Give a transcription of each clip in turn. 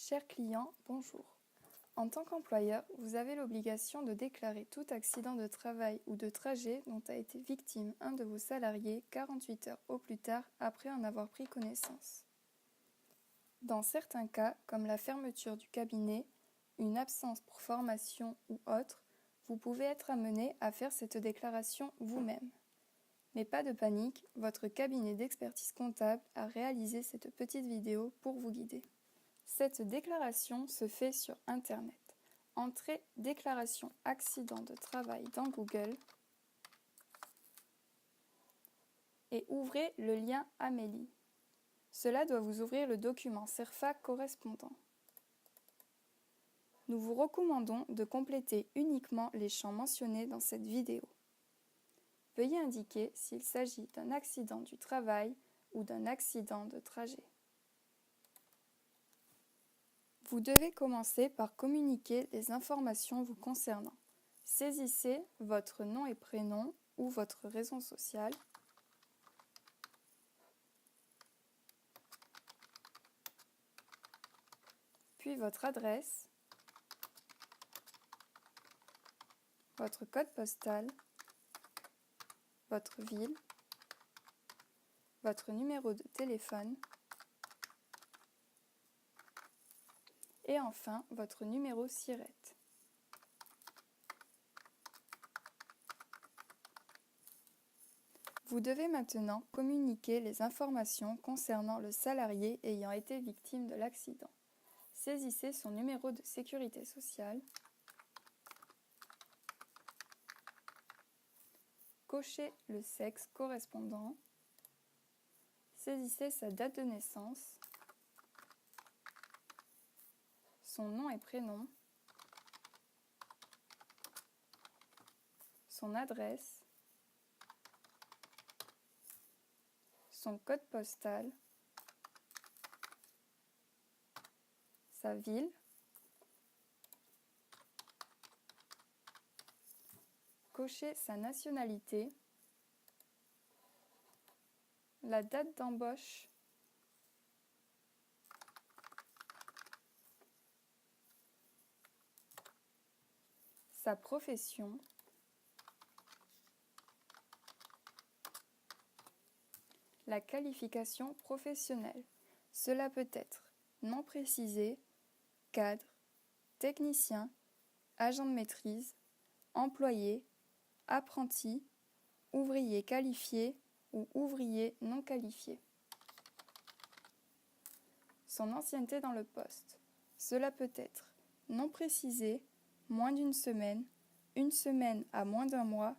Chers clients, bonjour. En tant qu'employeur, vous avez l'obligation de déclarer tout accident de travail ou de trajet dont a été victime un de vos salariés 48 heures au plus tard après en avoir pris connaissance. Dans certains cas, comme la fermeture du cabinet, une absence pour formation ou autre, vous pouvez être amené à faire cette déclaration vous-même. Mais pas de panique, votre cabinet d'expertise comptable a réalisé cette petite vidéo pour vous guider. Cette déclaration se fait sur Internet. Entrez déclaration accident de travail dans Google et ouvrez le lien Amélie. Cela doit vous ouvrir le document CERFA correspondant. Nous vous recommandons de compléter uniquement les champs mentionnés dans cette vidéo. Veuillez indiquer s'il s'agit d'un accident du travail ou d'un accident de trajet. Vous devez commencer par communiquer les informations vous concernant. Saisissez votre nom et prénom ou votre raison sociale. Puis votre adresse, votre code postal, votre ville, votre numéro de téléphone et enfin votre numéro SIRET. Vous devez maintenant communiquer les informations concernant le salarié ayant été victime de l'accident. Saisissez son numéro de sécurité sociale. Cochez le sexe correspondant. Saisissez sa date de naissance, son nom et prénom, son adresse, son code postal, sa ville, cochez sa nationalité, la date d'embauche, sa profession, la qualification professionnelle. Cela peut être non précisé, cadre, technicien, agent de maîtrise, employé, apprenti, ouvrier qualifié ou ouvrier non qualifié. Son ancienneté dans le poste. Cela peut être non précisé, moins d'une semaine, une semaine à moins d'un mois,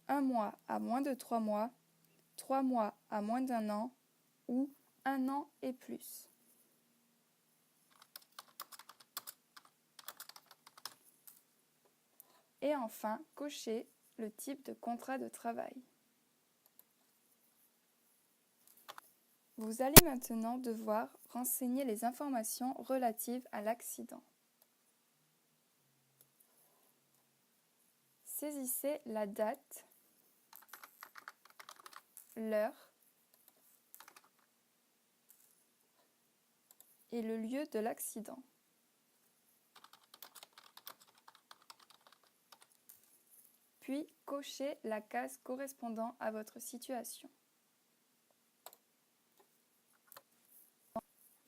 un mois à moins de 3 mois, 3 mois à moins d'un an ou un an et plus. Et enfin, cochez le type de contrat de travail. Vous allez maintenant devoir renseigner les informations relatives à l'accident. Saisissez la date, l'heure et le lieu de l'accident. Puis, cochez la case correspondant à votre situation.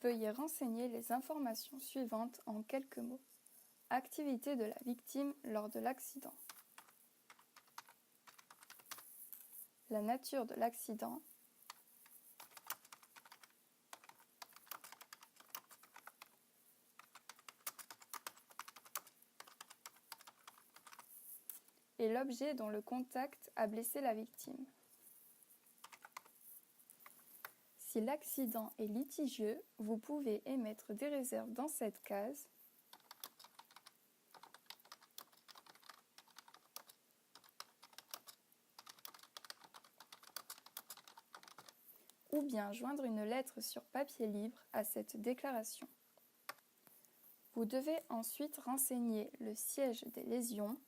Veuillez renseigner les informations suivantes en quelques mots. Activité de la victime lors de l'accident. La nature de l'accident. Et l'objet dont le contact a blessé la victime. Si l'accident est litigieux, vous pouvez émettre des réserves dans cette case ou bien joindre une lettre sur papier libre à cette déclaration. Vous devez ensuite renseigner le siège des lésions.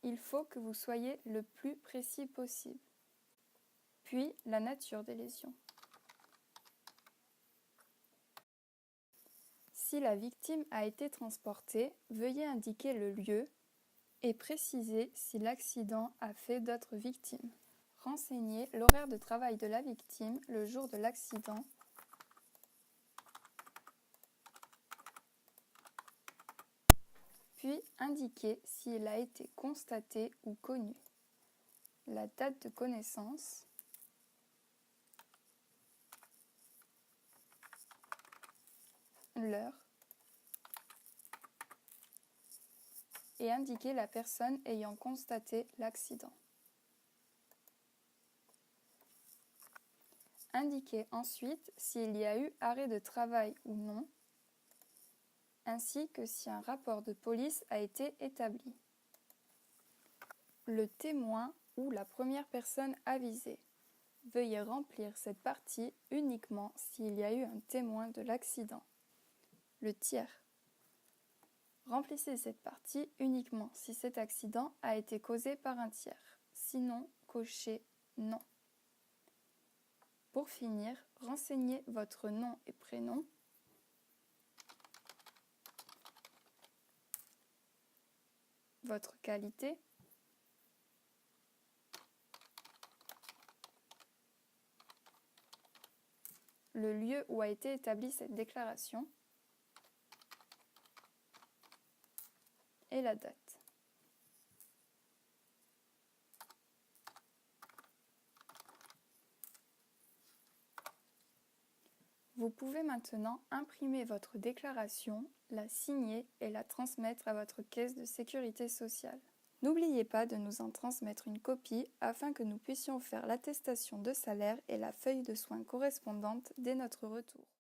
Il faut que vous soyez le plus précis possible. Puis, la nature des lésions. Si la victime a été transportée, veuillez indiquer le lieu et préciser si l'accident a fait d'autres victimes. Renseignez l'horaire de travail de la victime le jour de l'accident. Puis indiquez s'il a été constaté ou connu. La date de connaissance, l'heure et indiquez la personne ayant constaté l'accident. Indiquez ensuite s'il y a eu arrêt de travail ou non, ainsi que si un rapport de police a été établi. Le témoin ou la première personne avisée. Veuillez remplir cette partie uniquement s'il y a eu un témoin de l'accident. Le tiers. Remplissez cette partie uniquement si cet accident a été causé par un tiers. Sinon, cochez non. Pour finir, renseignez votre nom et prénom, votre qualité, le lieu où a été établie cette déclaration et la date. Vous pouvez maintenant imprimer votre déclaration, la signer et la transmettre à votre caisse de sécurité sociale. N'oubliez pas de nous en transmettre une copie afin que nous puissions faire l'attestation de salaire et la feuille de soins correspondante dès notre retour.